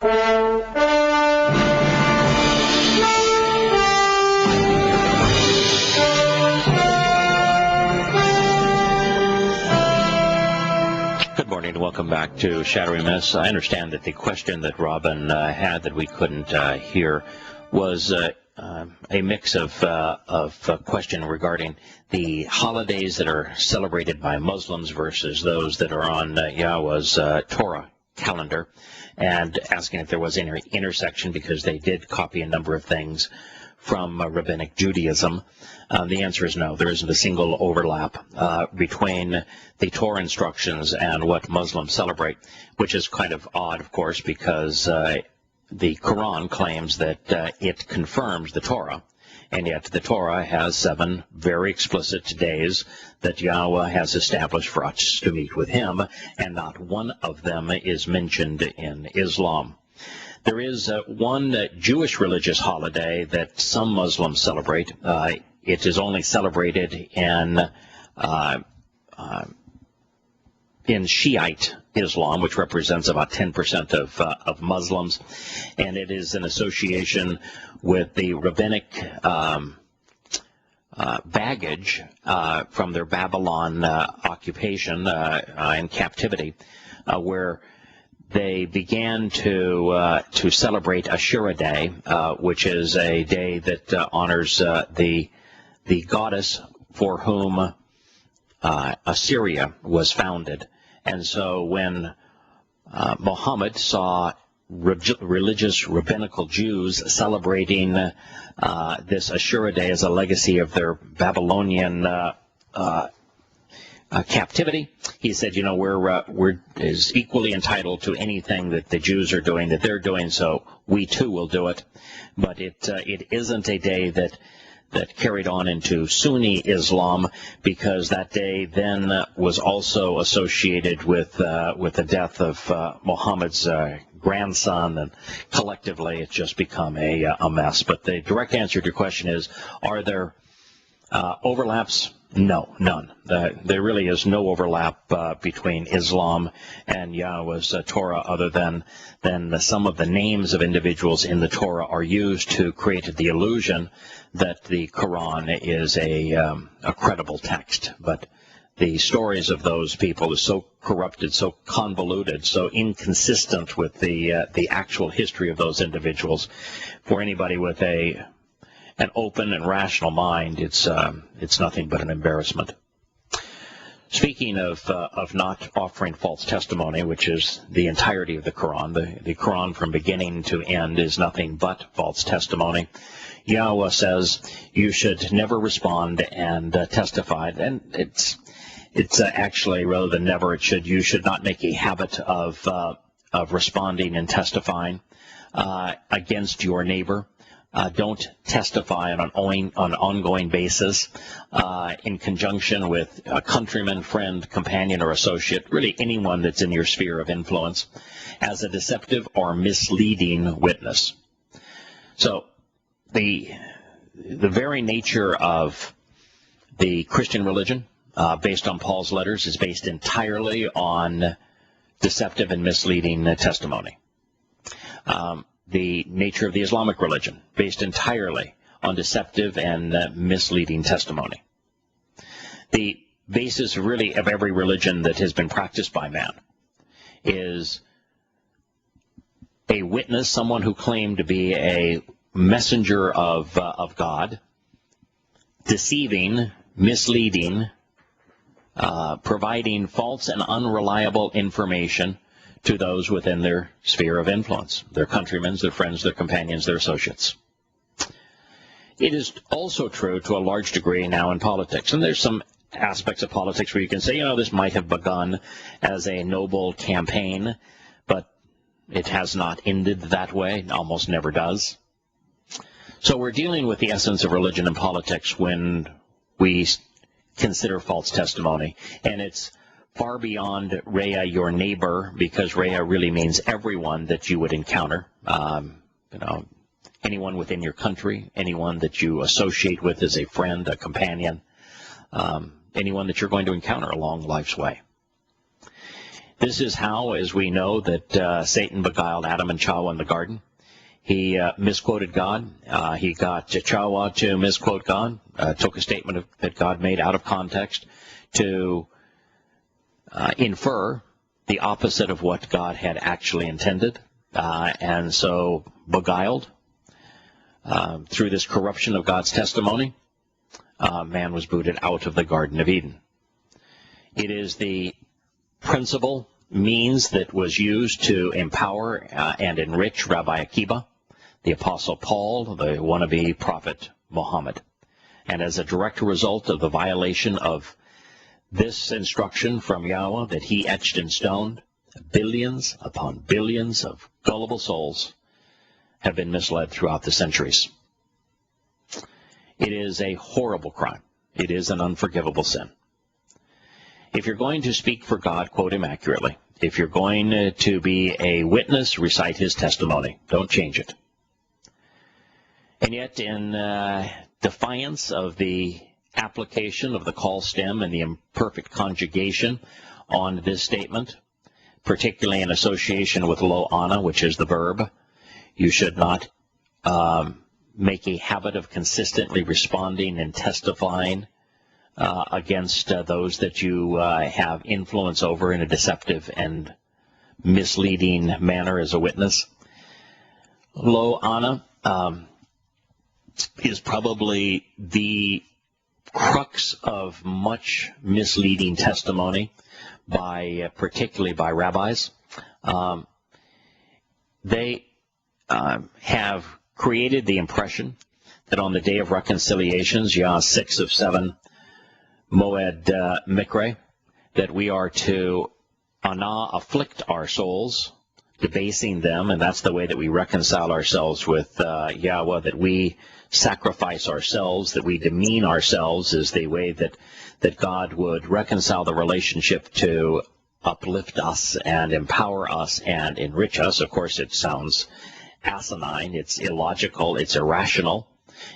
Good morning and welcome back to Shattering Myths. I understand that the question that Robin had that we couldn't hear was a mix of question regarding the holidays that are celebrated by Muslims versus those that are on Yahowah's Torah calendar, and asking if there was any intersection because they did copy a number of things from Rabbinic Judaism. The answer is no. There isn't a single overlap between the Torah instructions and what Muslims celebrate, which is kind of odd, of course, because the Quran claims that it confirms the Torah, and yet the Torah has 7 very explicit days that Yahowah has established for us to meet with him, and not one of them is mentioned in Islam. There is one Jewish religious holiday that some Muslims celebrate. It is only celebrated in Shiite Islam, which represents about 10% of Muslims, and it is an association with the rabbinic baggage from their Babylon occupation and captivity, where they began to celebrate Ashura Day, which is a day that honors the goddess for whom Assyria was founded. And so when Muhammad saw religious rabbinical Jews celebrating this Ashura Day as a legacy of their Babylonian captivity, he said, you know, we're is equally entitled to anything that the Jews are doing, that they're doing, so we too will do it. But it isn't a day that carried on into Sunni Islam, because that day then was also associated with the death of Muhammad's grandson, and collectively it's just become a mess. But the direct answer to your question is, are there overlaps? No, none. There really is no overlap between Islam and Yahowah's Torah, other than some of the names of individuals in the Torah are used to create the illusion that the Quran is a credible text. But the stories of those people is so corrupted, so convoluted, so inconsistent with the actual history of those individuals. For anybody with an open and rational mind, it's nothing but an embarrassment. Speaking of not offering false testimony, which is the entirety of the Quran, the Quran from beginning to end is nothing but false testimony. Yahowah says you should never respond and testify, and it's actually, rather than never, you should not make a habit of responding and testifying against your neighbor. Don't testify on an ongoing basis in conjunction with a countryman, friend, companion, or associate, really anyone that's in your sphere of influence, as a deceptive or misleading witness. So the very nature of the Christian religion, based on Paul's letters, is based entirely on deceptive and misleading testimony. The nature of the Islamic religion, based entirely on deceptive and misleading testimony. The basis really of every religion that has been practiced by man is a witness, someone who claimed to be a messenger of God, deceiving, misleading, providing false and unreliable information to those within their sphere of influence, their countrymen, their friends, their companions, their associates. It is also true to a large degree now in politics, and there's some aspects of politics where you can say, you know, this might have begun as a noble campaign, but it has not ended that way. It almost never does. So we're dealing with the essence of religion and politics when we consider false testimony, and it's far beyond Rhea, your neighbor, because Rhea really means everyone that you would encounter. Anyone within your country, anyone that you associate with as a friend, a companion, anyone that you're going to encounter along life's way. This is how, as we know, that Satan beguiled Adam and Chawah in the garden. He misquoted God. He got Chawah to misquote God, took a statement that God made out of context to infer the opposite of what God had actually intended, and so beguiled through this corruption of God's testimony. Man was booted out of the Garden of Eden. It is the principal means that was used to empower and enrich Rabbi Akiba, the Apostle Paul, the wannabe prophet Muhammad. And as a direct result of the violation of this instruction from Yahowah that he etched in stone, billions upon billions of gullible souls have been misled throughout the centuries. It is a horrible crime. It is an unforgivable sin. If you're going to speak for God, quote him accurately. If you're going to be a witness, recite his testimony. Don't change it. And yet, in defiance of the application of the call stem and the imperfect conjugation on this statement, particularly in association with lo ana, which is the verb, you should not make a habit of consistently responding and testifying against those that you have influence over in a deceptive and misleading manner as a witness. Lo ana is probably the crux of much misleading testimony, particularly by rabbis. They have created the impression that on the day of reconciliations, Yah 6 of 7, Moed Mikre, that we are to afflict our souls, debasing them, and that's the way that we reconcile ourselves with Yahowah, that we sacrifice ourselves, that we demean ourselves, is the way that God would reconcile the relationship to uplift us and empower us and enrich us. Of course, it sounds asinine, it's illogical, it's irrational.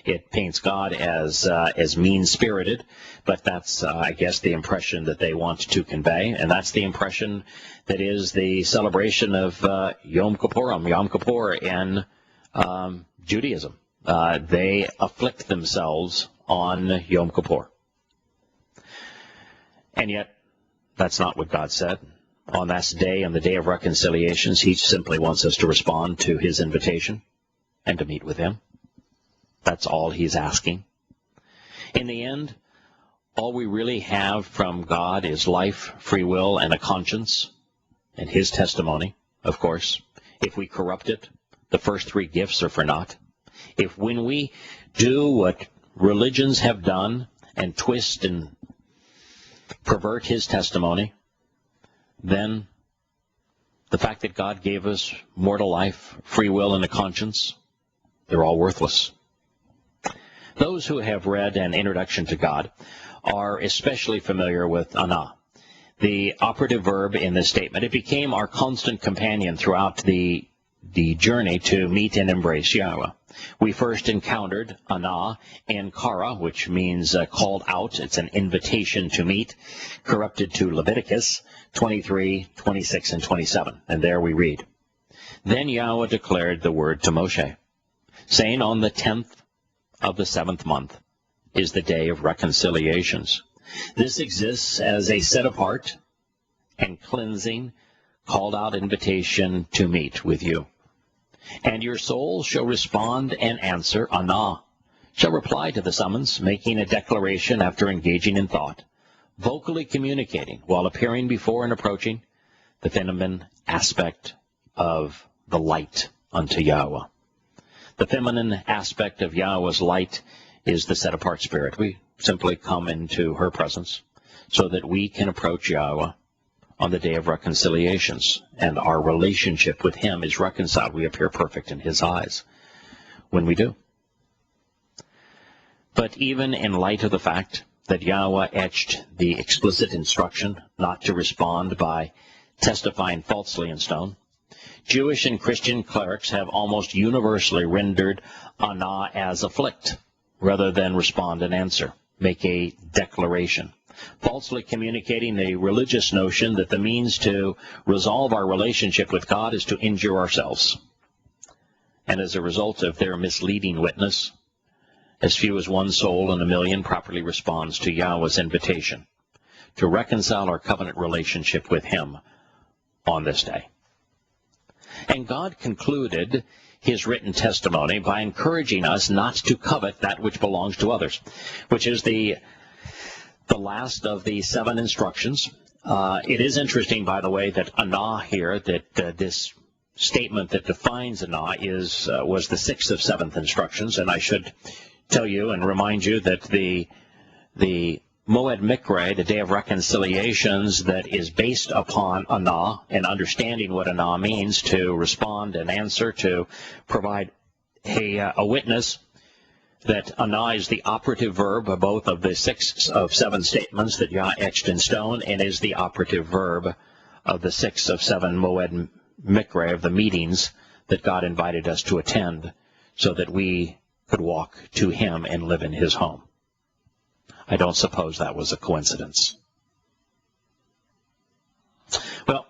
It paints God as mean-spirited, but that's, I guess, the impression that they want to convey, and that's the impression that is the celebration of Yom Kippur in Judaism. They afflict themselves on Yom Kippur. And yet, that's not what God said. On that day, on the day of reconciliations, he simply wants us to respond to his invitation and to meet with him. That's all he's asking. In the end, all we really have from God is life, free will, and a conscience, and his testimony, of course. If we corrupt it, the first three gifts are for naught. If when we do what religions have done and twist and pervert his testimony, then the fact that God gave us mortal life, free will, and a conscience, they're all worthless. Those who have read an introduction to God are especially familiar with ana, the operative verb in this statement. It became our constant companion throughout the journey to meet and embrace Yahowah. We first encountered ana in kara, which means called out. It's an invitation to meet, corrupted to Leviticus 23, 26, and 27. And there we read, "Then Yahowah declared the word to Moshe, saying, on the 10th of the 7th month is the day of reconciliations. This exists as a set-apart and cleansing, called-out invitation to meet with you. And your soul shall respond and answer, ana, shall reply to the summons, making a declaration after engaging in thought, vocally communicating while appearing before and approaching the feminine aspect of the light unto Yahowah." The feminine aspect of Yahowah's light is the set-apart spirit. We simply come into her presence so that we can approach Yahowah on the day of reconciliations, and our relationship with him is reconciled. We appear perfect in his eyes when we do. But even in light of the fact that Yahowah etched the explicit instruction not to respond by testifying falsely in stone, Jewish and Christian clerics have almost universally rendered ana as afflict, rather than respond and answer, make a declaration. falsely communicating the religious notion that the means to resolve our relationship with God is to injure ourselves. And as a result of their misleading witness, as few as one soul in a million properly responds to Yahowah's invitation to reconcile our covenant relationship with Him on this day. And God concluded His written testimony by encouraging us not to covet that which belongs to others, which is the last of the 7 instructions. It is interesting, by the way, that anah here, that this statement that defines anah was the 6th of 7th instructions, and I should tell you and remind you that the Moed Mikre, the Day of Reconciliations, that is based upon anah and understanding what anah means, to respond and answer, to provide a witness, that anah is the operative verb of both of the 6 of 7 statements that Yah etched in stone, and is the operative verb of the 6 of 7 Moed Mikre, of the meetings that God invited us to attend so that we could walk to Him and live in His home. I don't suppose that was a coincidence. Well,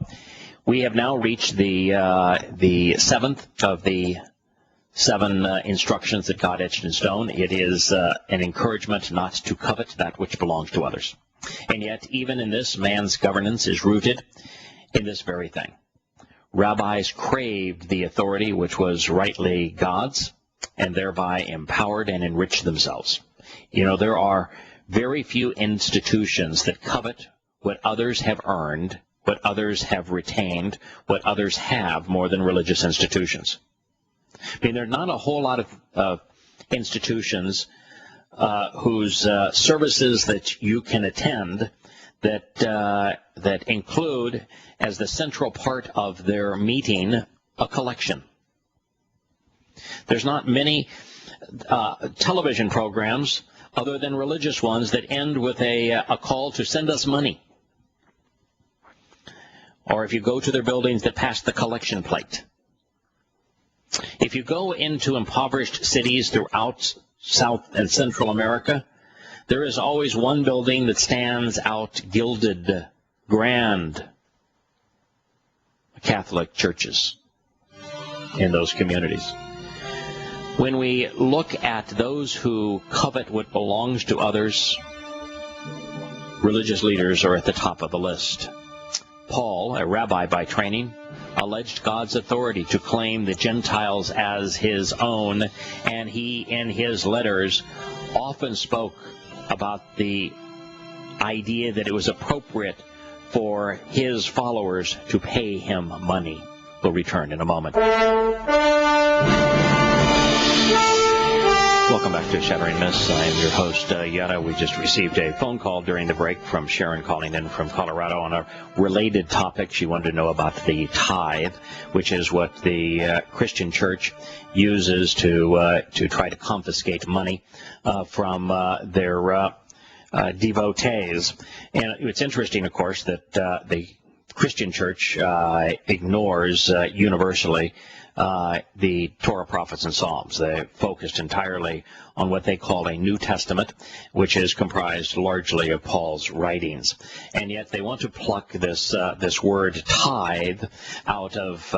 we have now reached the 7th of the 7 instructions that God etched in stone. It is an encouragement not to covet that which belongs to others. And yet, even in this, man's governance is rooted in this very thing. Rabbis craved the authority which was rightly God's, and thereby empowered and enriched themselves. You know, there are very few institutions that covet what others have earned, what others have retained, what others have, more than religious institutions. I mean, there are not a whole lot of institutions whose services that you can attend that include, as the central part of their meeting, a collection. There's not many television programs, other than religious ones, that end with a call to send us money. Or if you go to their buildings, that pass the collection plate. If you go into impoverished cities throughout South and Central America, there is always one building that stands out gilded, grand. Catholic churches in those communities. When we look at those who covet what belongs to others, religious leaders are at the top of the list. Paul, a rabbi by training, alleged God's authority to claim the Gentiles as his own, and he, in his letters, often spoke about the idea that it was appropriate for his followers to pay him money. We'll return in a moment. Welcome back to Shattering Myths. I am your host, Yahowah. We just received a phone call during the break from Sharon, calling in from Colorado on a related topic. She wanted to know about the tithe, which is what the Christian church uses to try to confiscate money from their devotees. And it's interesting, of course, that the Christian church ignores universally the Torah, prophets, and Psalms. They focused entirely on what they call a New Testament, which is comprised largely of Paul's writings. And yet they want to pluck this word tithe out of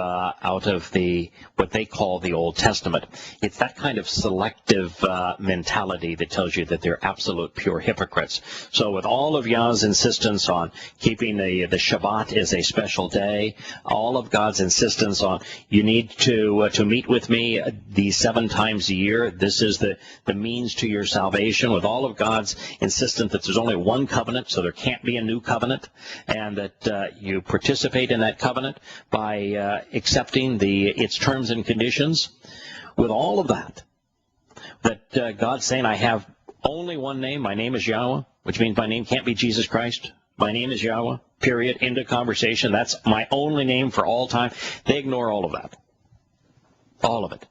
the what they call the Old Testament. It's that kind of selective mentality that tells you that they're absolute pure hypocrites. So with all of Yah's insistence on keeping the Shabbat as a special day, all of God's insistence on you need to meet with me these 7 times a year, this is the means to your salvation, with all of God's insistence that there's only one covenant, so there can't be a new covenant, and that you participate in that covenant by accepting its terms and conditions. With all of that God's saying, I have only one name, my name is Yahowah, which means my name can't be Jesus Christ. My name is Yahowah, period, end of conversation. That's my only name for all time. They ignore all of that. All of it.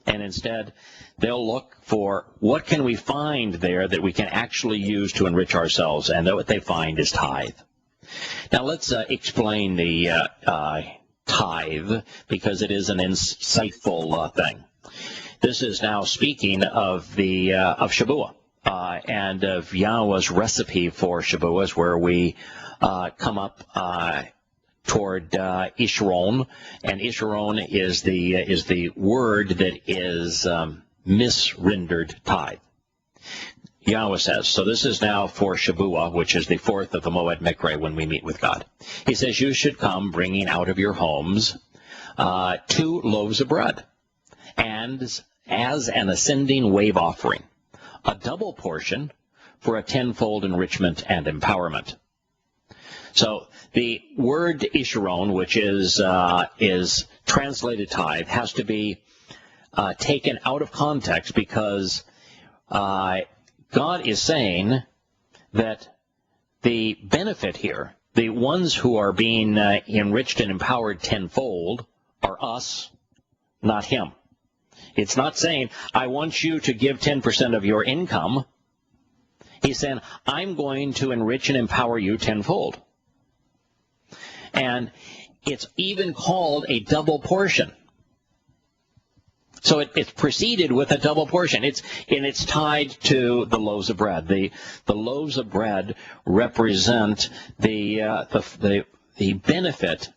And instead, they'll look for what can we find there that we can actually use to enrich ourselves, and what they find is tithe. Now let's explain the tithe, because it is an insightful thing. This is now speaking of of Shavuot, and of Yahowah's recipe for Shavuos, where we come up toward Isharon, and Isharon is the word that is misrendered tithe. Yahowah says, so this is now for Shavuah, which is the fourth of the Moed Mikre when we meet with God. He says, you should come bringing out of your homes 2 loaves of bread, and as an ascending wave offering, a double portion for a tenfold enrichment and empowerment. So the word Isharon, which is translated tithe, has to be taken out of context, because God is saying that the benefit here, the ones who are being enriched and empowered tenfold, are us, not him. It's not saying, I want you to give 10% of your income. He's saying, I'm going to enrich and empower you tenfold. And it's even called a double portion. So it's preceded with a double portion. It's tied to the loaves of bread. The loaves of bread represent the benefit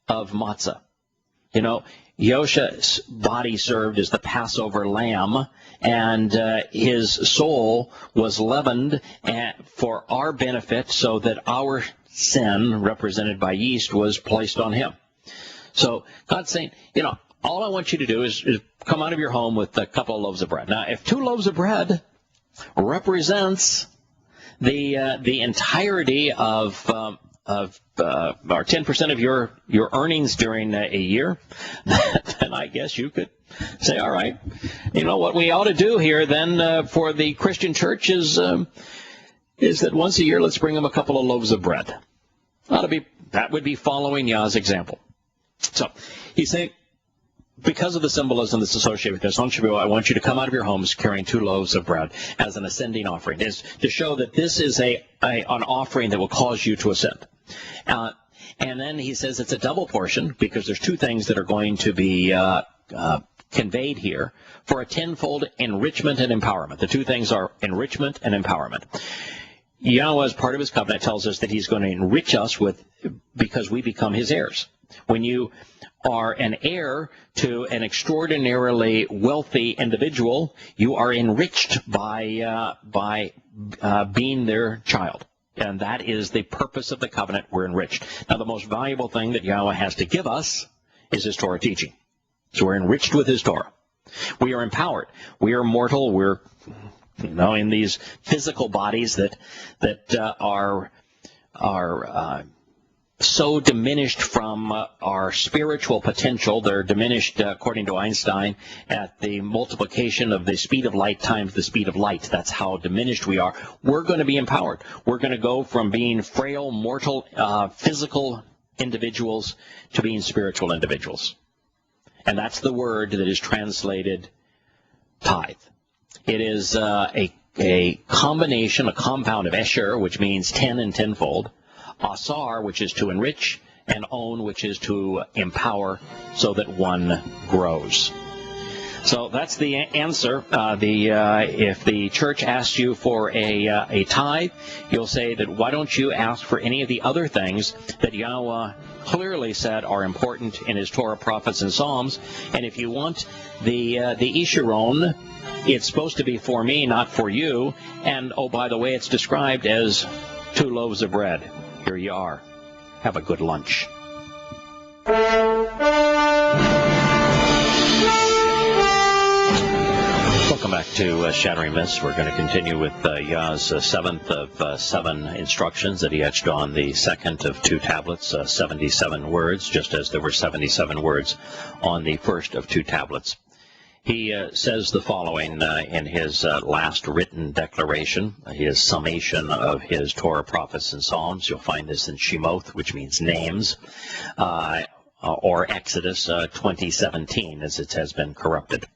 of matzah. You know, Yosha's body served as the Passover lamb, and his soul was leavened for our benefit, so that our sin, represented by yeast, was placed on him. So God's saying, you know, all I want you to do is come out of your home with a couple of loaves of bread. Now, if 2 loaves of bread represents the entirety of or 10% of your earnings during a year, then I guess you could say, all right, you know what we ought to do here then for the Christian church is that once a year let's bring them a couple of loaves of bread. That would be following Yah's example. So he's saying, because of the symbolism that's associated with this, on Shavuot, I want you to come out of your homes carrying 2 loaves of bread as an ascending offering, is to show that this is an offering that will cause you to ascend. And then he says it's a double portion, because there's 2 things that are going to be conveyed here for a tenfold enrichment and empowerment. The 2 things are enrichment and empowerment. Yahowah, as part of his covenant, tells us that he's going to enrich us because we become his heirs. When you are an heir to an extraordinarily wealthy individual, you are enriched by being their child. And that is the purpose of the covenant. We're enriched. Now, the most valuable thing that Yahowah has to give us is his Torah teaching. So we're enriched with his Torah. We are empowered. We are mortal. We're in these physical bodies that are so diminished from our spiritual potential. They're diminished, according to Einstein, at the multiplication of the speed of light times the speed of light. That's how diminished we are. We're going to be empowered. We're going to go from being frail, mortal, physical individuals to being spiritual individuals. And that's the word that is translated tithe. It is a combination, a compound of esher, which means 10 and tenfold, asar, which is to enrich, and on, which is to empower so that one grows. So that's the answer. If the church asks you for a tithe, you'll say that why don't you ask for any of the other things that Yahowah clearly said are important in his Torah, prophets, and Psalms. And if you want the Isharon, it's supposed to be for me, not for you. And, oh, by the way, it's described as 2 loaves of bread. Here you are. Have a good lunch. Welcome back to Shattering Myths. We're going to continue with Yah's 7th of 7 instructions that he etched on the 2nd of 2 tablets, 77 words, just as there were 77 words on the 1st of 2 tablets. He says the following in his last written declaration, his summation of his Torah, prophets, and Psalms. You'll find this in Shemoth, which means names, or Exodus 20:17, as it has been corrupted.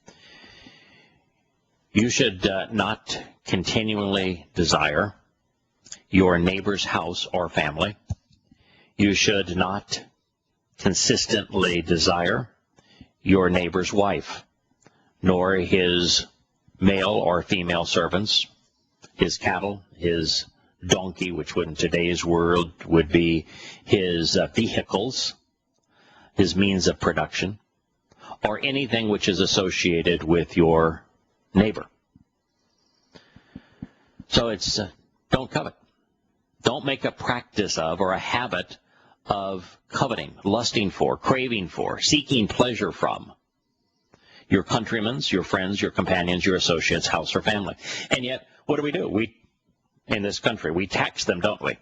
You should not continually desire your neighbor's house or family. You should not consistently desire your neighbor's wife, nor his male or female servants, his cattle, his donkey, which in today's world would be his vehicles, his means of production, or anything which is associated with your neighbor. So it's don't covet. Don't make a practice of or a habit of coveting, lusting for, craving for, seeking pleasure from your countrymen, your friends, your companions, your associates, house, or family. And yet, what do? We, in this country, we tax them, don't we?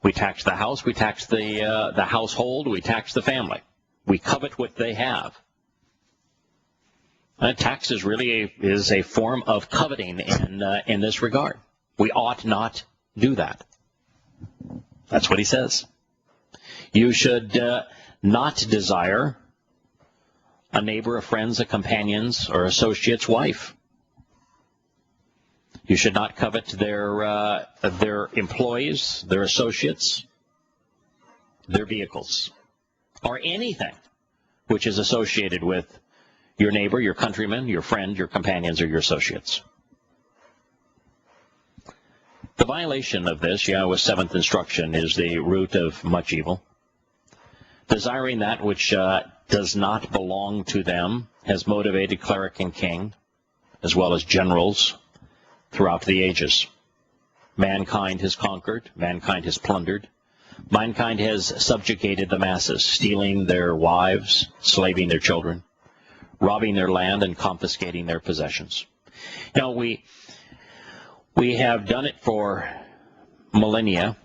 We tax the house, we tax the household, we tax the family. We covet what they have. Taxes really is a form of coveting in this regard. We ought not do that. That's what he says. You should not desire a neighbor, a friend, a companion's, or associate's wife. You should not covet their employees, their associates, their vehicles, or anything which is associated with your neighbor, your countryman, your friend, your companions, or your associates. The violation of this, Yahowah's seventh instruction, is the root of much evil. Desiring that which does not belong to them has motivated cleric and king, as well as generals, throughout the ages. Mankind has conquered, mankind has plundered, mankind has subjugated the masses, stealing their wives, slaving their children, robbing their land, and confiscating their possessions. You know, we have done it for millennia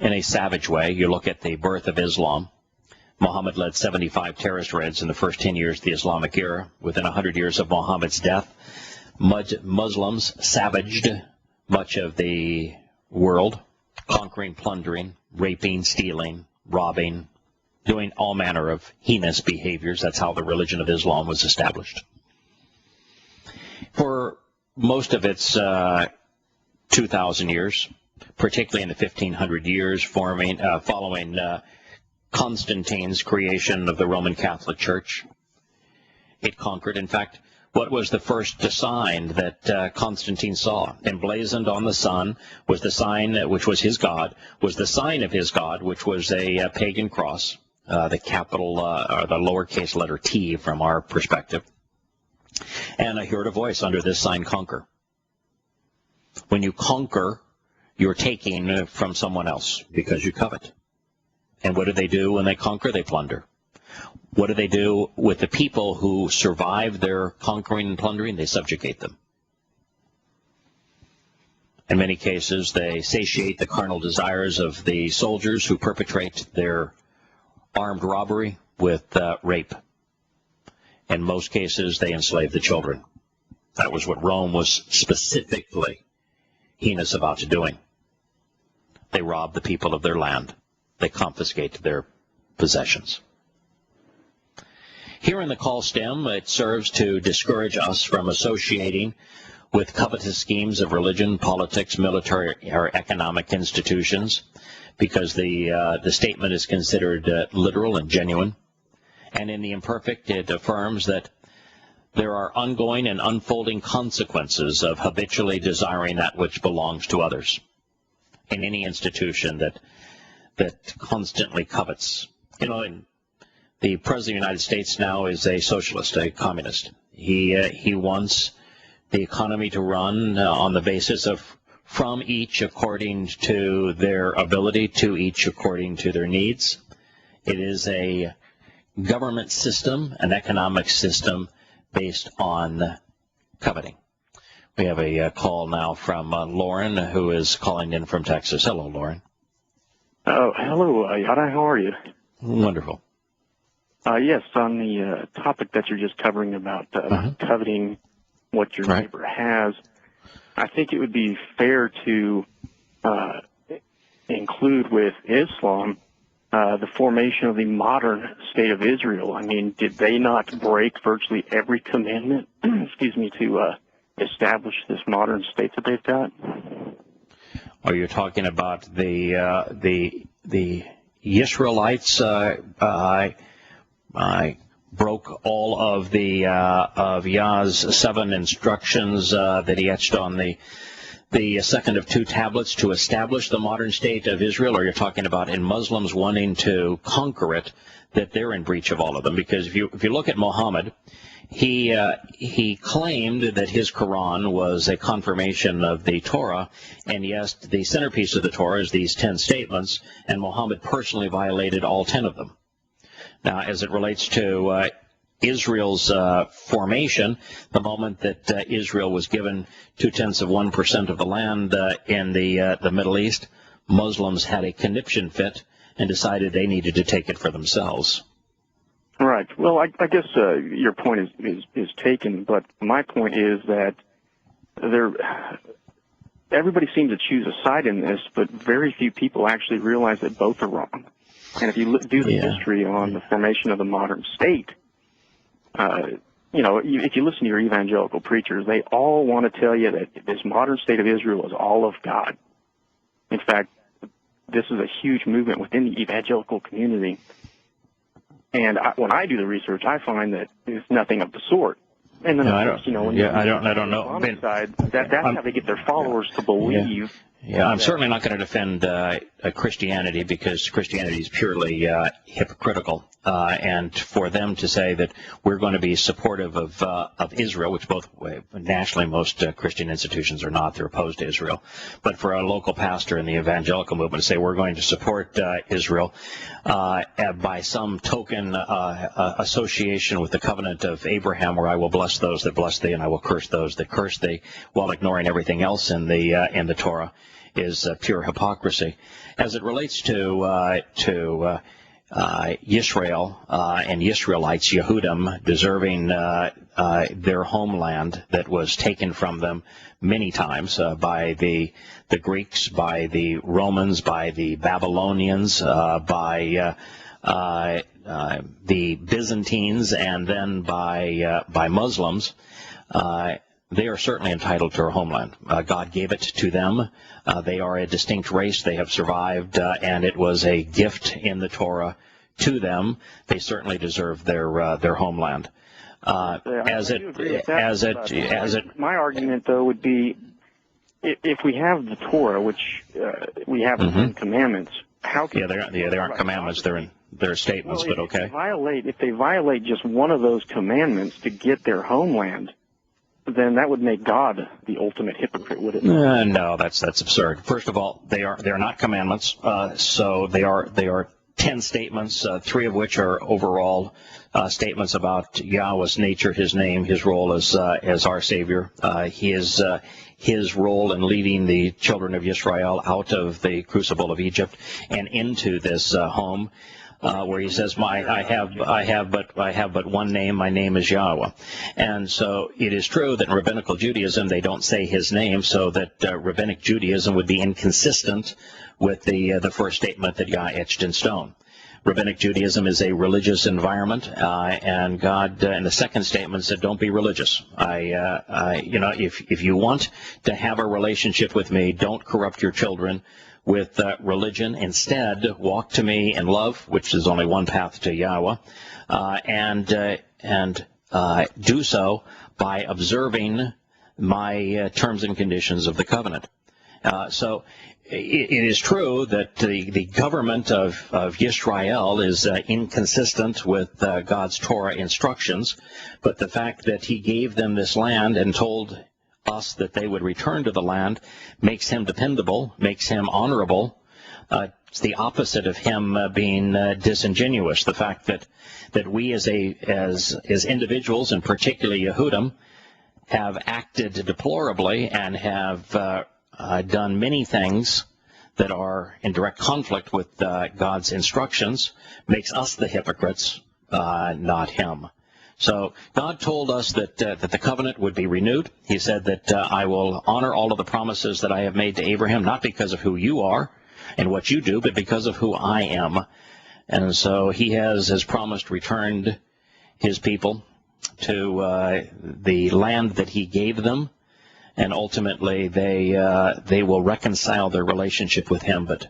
in a savage way. You look at the birth of Islam. Muhammad led 75 terrorist raids in the first 10 years of the Islamic era. Within 100 years of Muhammad's death, Muslims savaged much of the world, conquering, plundering, raping, stealing, robbing, doing all manner of heinous behaviors. That's how the religion of Islam was established. For most of its 2,000 years, particularly in the 1,500 years following Constantine's creation of the Roman Catholic Church, it conquered. In fact, what was the first sign that Constantine saw? Emblazoned on the sun was the sign, which was his god, was the sign of his god, which was a pagan cross, the capital or the lowercase letter T from our perspective. And I heard a voice under this sign, conquer. When you conquer, you're taking from someone else because you covet. And what do they do when they conquer? They plunder. What do they do with the people who survive their conquering and plundering? They subjugate them. In many cases, they satiate the carnal desires of the soldiers who perpetrate their armed robbery with rape. In most cases, they enslave the children. That was what Rome was specifically heinous about doing. They rob the people of their land. They confiscate their possessions. Here in the call stem, it serves to discourage us from associating with covetous schemes of religion, politics, military, or economic institutions, because the statement is considered literal and genuine. And in the imperfect, it affirms that there are ongoing and unfolding consequences of habitually desiring that which belongs to others in any institution that constantly covets. You know, the President of the United States now is a socialist, a communist. He wants the economy to run on the basis of from each according to their ability, to each according to their needs. It is a government system, an economic system based on coveting. We have a call now from Lauren, who is calling in from Texas. Hello, Lauren. Oh, hello, Yahowah. How are you? Wonderful. Yes, on the topic that you're just covering about coveting what your neighbor has, I think it would be fair to include with Islam the formation of the modern state of Israel. I mean, did they not break virtually every commandment, to establish this modern state that they've got? Are you talking about the Israelites? I broke all of the of Yah's 7 instructions that he etched on the second of two tablets to establish the modern state of Israel, or you're talking about in Muslims wanting to conquer it, that they're in breach of all of them? Because if you look at Muhammad, he claimed that his Quran was a confirmation of the Torah, and yes, the centerpiece of the Torah is these 10 statements, and Muhammad personally violated all 10 of them. Now, as it relates to Israel's formation, the moment that Israel was given 0.2% of the land in the Middle East, Muslims had a conniption fit and decided they needed to take it for themselves. Right. Well, I guess your point is taken, but my point is that everybody seems to choose a side in this, but very few people actually realize that both are wrong. And if you do the history on the formation of the modern state, if you listen to your evangelical preachers, they all want to tell you that this modern state of Israel is all of God. In fact, this is a huge movement within the evangelical community. And when I do the research, I find that it's nothing of the sort. And then, I don't know. Side, that's how they get their followers to believe. Yeah, I'm certainly not going to defend Christianity, because Christianity is purely hypocritical. And for them to say that we're going to be supportive of Israel, which both nationally most Christian institutions are not, they're opposed to Israel. But for a local pastor in the evangelical movement to say we're going to support Israel by some token association with the covenant of Abraham, where I will bless those that bless thee and I will curse those that curse thee, while ignoring everything else in the Torah, is pure hypocrisy. As it relates to Yisrael and Yisraelites, Yehudim, deserving their homeland that was taken from them many times by the Greeks, by the Romans, by the Babylonians, by the Byzantines, and then by Muslims. They are certainly entitled to our homeland. God gave it to them. They are a distinct race. They have survived, and it was a gift in the Torah to them. They certainly deserve their homeland. My argument, though, would be if we have the Torah, which we have the Ten Commandments, how can they aren't commandments. They're statements, but okay. If they violate just one of those commandments to get their homeland, then that would make God the ultimate hypocrite, would it not? No, that's absurd. First of all, they are not commandments. So they are 10 statements, 3 of which are overall statements about Yahweh's nature, His name, His role as our Savior, His role in leading the children of Israel out of the crucible of Egypt and into this home. Where he says, I have but one name. My name is Yahowah. And so it is true that in rabbinical Judaism they don't say his name, so that rabbinic Judaism would be inconsistent with the first statement that Yah etched in stone. Rabbinic Judaism is a religious environment, and God in the second statement said, "Don't be religious. If you want to have a relationship with me, don't corrupt your children with religion. Instead, walk to me in love," which is only one path to Yahweh, and do so by observing my terms and conditions of the covenant. So it is true that the government of Yisrael is inconsistent with God's Torah instructions, but the fact that He gave them this land and told us that they would return to the land makes Him dependable, makes Him honorable. It's the opposite of Him being disingenuous. The fact that we as individuals, and particularly Yehudim, have acted deplorably and have done many things that are in direct conflict with God's instructions makes us the hypocrites, not Him. So God told us that the covenant would be renewed. He said that I will honor all of the promises that I have made to Abraham, not because of who you are and what you do, but because of who I am. And so He has promised, returned His people to the land that He gave them, and ultimately they will reconcile their relationship with Him, but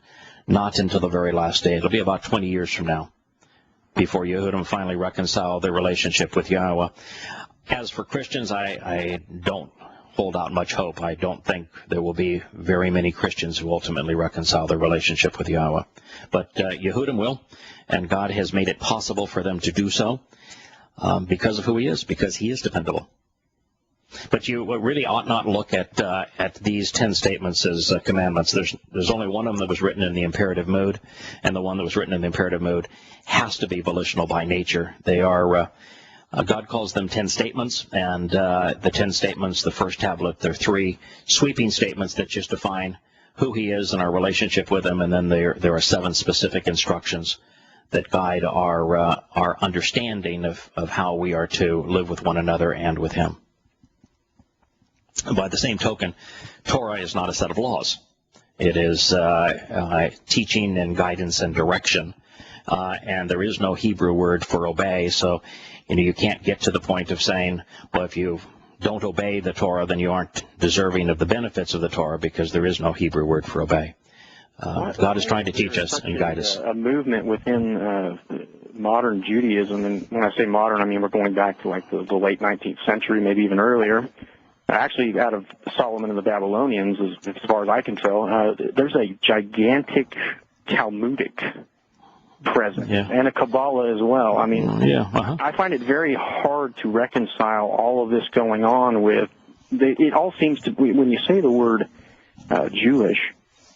not until the very last day. It'll be about 20 years from now before Yehudim finally reconcile their relationship with Yahweh. As for Christians, I don't hold out much hope. I don't think there will be very many Christians who ultimately reconcile their relationship with Yahowah. But Yehudim will, and God has made it possible for them to do so because of who he is, because he is dependable. But you really ought not look at these 10 statements as commandments. There's only one of them that was written in the imperative mood, and the one that was written in the imperative mood has to be volitional by nature. They are God calls them 10 statements, and the 10 statements, the first tablet, they're 3 sweeping statements that just define who he is and our relationship with him, and then there are 7 specific instructions that guide our understanding of how we are to live with one another and with him. By the same token, Torah is not a set of laws. It is teaching and guidance and direction, and there is no Hebrew word for obey, so you can't get to the point of saying, well, if you don't obey the Torah, then you aren't deserving of the benefits of the Torah, because there is no Hebrew word for obey. God is trying to teach us and guide us. A movement within modern Judaism, and when I say modern, I mean we're going back to like the late 19th century, maybe even earlier. Actually, out of Solomon and the Babylonians, as far as I can tell, there's a gigantic Talmudic presence, and a Kabbalah as well. I mean, I find it very hard to reconcile all of this going on with, it all seems to, when you say the word Jewish,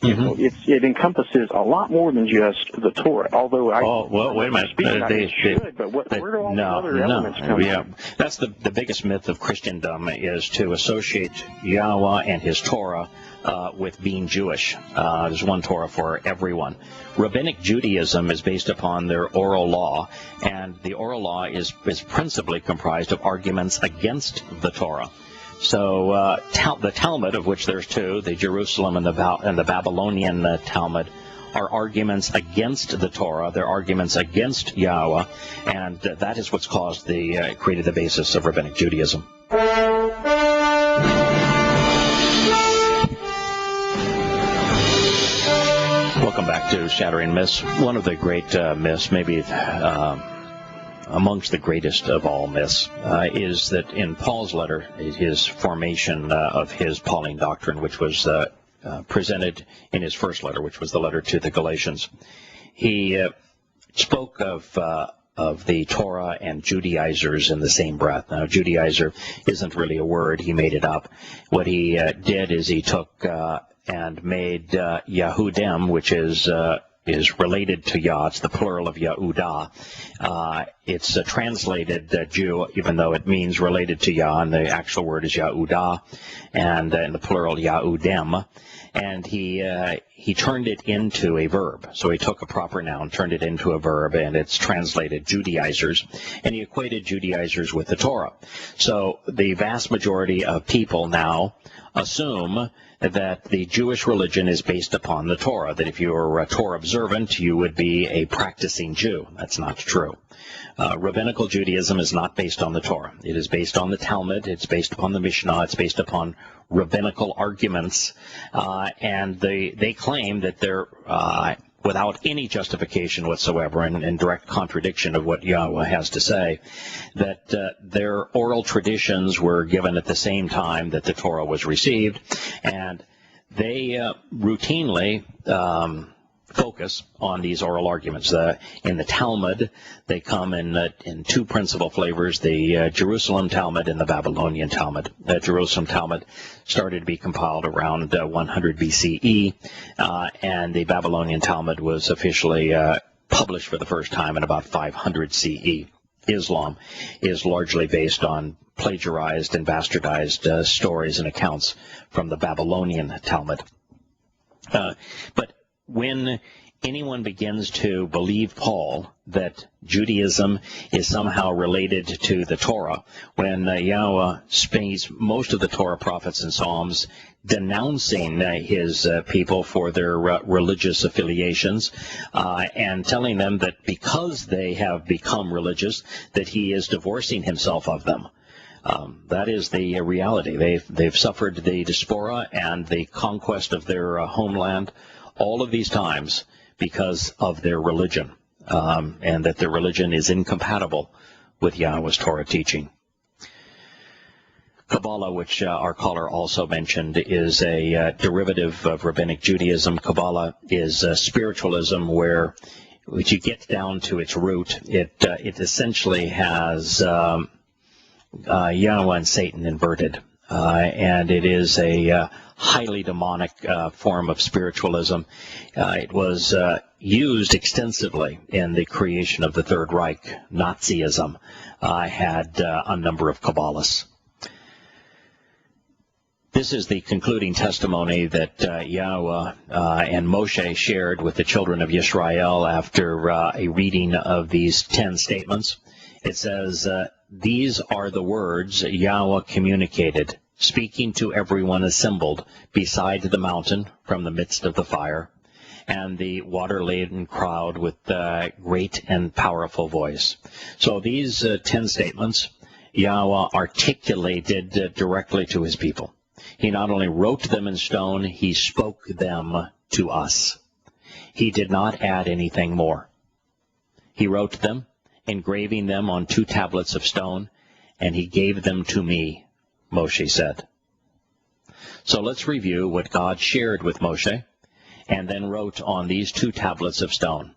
it encompasses a lot more than just the Torah. Although wait a minute. But where do all the other elements come from? That's the biggest myth of Christendom, is to associate Yahowah and his Torah with being Jewish. There's one Torah for everyone. Rabbinic Judaism is based upon their oral law, and the oral law is principally comprised of arguments against the Torah. So the Talmud, of which there's 2, the Jerusalem and the Babylonian Talmud, are arguments against the Torah. They're arguments against Yahowah, and that is what's created the basis of Rabbinic Judaism. Welcome back to Shattering Myths. One of the great myths, maybe amongst the greatest of all myths, is that in Paul's letter, his formation of his Pauline doctrine, which was presented in his first letter, which was the letter to the Galatians, he spoke of the Torah and Judaizers in the same breath. Now, Judaizer isn't really a word. He made it up. What he did is he took and made Yahudim, which is related to Yah. It's the plural of Yahudah. It's translated Jew, even though it means related to Yah, and the actual word is Yahudah, and in the plural Yahudim. And he turned it into a verb. So he took a proper noun, turned it into a verb, and it's translated Judaizers. And he equated Judaizers with the Torah. So the vast majority of people now assume that the Jewish religion is based upon the Torah, that if you were a Torah observant, you would be a practicing Jew. That's not true. Rabbinical Judaism is not based on the Torah. It is based on the Talmud. It's based upon the Mishnah. It's based upon rabbinical arguments. And they claim that they're without any justification whatsoever, and in direct contradiction of what Yahowah has to say, that their oral traditions were given at the same time that the Torah was received, and they routinely focus on these oral arguments. In the Talmud, they come in 2 principal flavors, the Jerusalem Talmud and the Babylonian Talmud. The Jerusalem Talmud started to be compiled around 100 BCE, and the Babylonian Talmud was officially published for the first time in about 500 CE. Islam is largely based on plagiarized and bastardized stories and accounts from the Babylonian Talmud. But when anyone begins to believe Paul that Judaism is somehow related to the Torah, when Yahowah spends most of the Torah prophets and Psalms denouncing his people for their religious affiliations, and telling them that because they have become religious, that he is divorcing himself of them. That is the reality. They've suffered the diaspora and the conquest of their homeland all of these times because of their religion, and that their religion is incompatible with Yahowah's Torah teaching. Kabbalah, which our caller also mentioned, is a derivative of Rabbinic Judaism. Kabbalah is spiritualism, which you get down to its root. It essentially has Yahowah and Satan inverted, and it is a highly demonic form of spiritualism. It was used extensively in the creation of the Third Reich. Nazism had a number of Kabbalists. This is the concluding testimony that Yahowah and Moshe shared with the children of Yisrael after a reading of these 10 statements. It says, "These are the words Yahowah communicated, speaking to everyone assembled beside the mountain from the midst of the fire, and the water-laden crowd with great and powerful voice." So these 10 statements, Yahowah articulated directly to his people. He not only wrote them in stone, he spoke them to us. He did not add anything more. He wrote them, engraving them on 2 tablets of stone, and he gave them to me, Moshe said. So let's review what God shared with Moshe and then wrote on these 2 tablets of stone.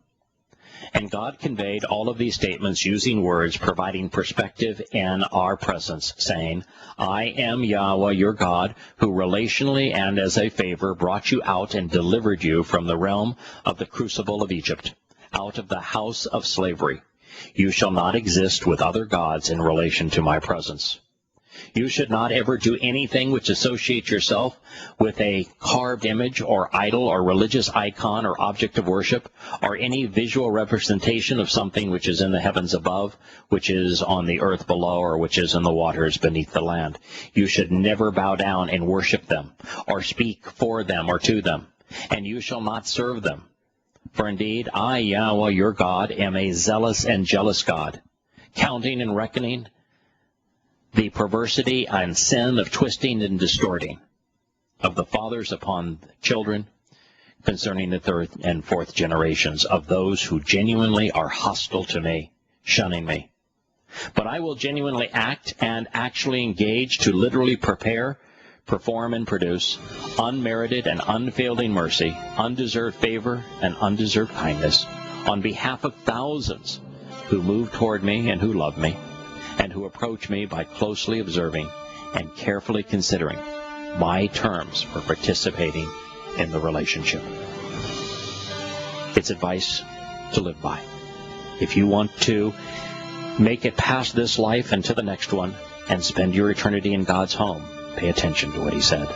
And God conveyed all of these statements using words providing perspective in our presence, saying, "I am Yahowah, your God, who relationally and as a favor brought you out and delivered you from the realm of the crucible of Egypt, out of the house of slavery. You shall not exist with other gods in relation to my presence. You should not ever do anything which associates yourself with a carved image or idol or religious icon or object of worship, or any visual representation of something which is in the heavens above, which is on the earth below, or which is in the waters beneath the land. You should never bow down and worship them, or speak for them or to them, and you shall not serve them. For indeed, I, Yahowah, your God, am a zealous and jealous God, counting and reckoning the perversity and sin of twisting and distorting of the fathers upon the children concerning the 3rd and 4th generations of those who genuinely are hostile to me, shunning me. But I will genuinely act and actually engage to literally prepare, perform, and produce unmerited and unfailing mercy, undeserved favor, and undeserved kindness on behalf of thousands who move toward me and who love me, and who approach me by closely observing and carefully considering my terms for participating in the relationship." It's advice to live by. If you want to make it past this life and to the next one and spend your eternity in God's home, pay attention to what he said.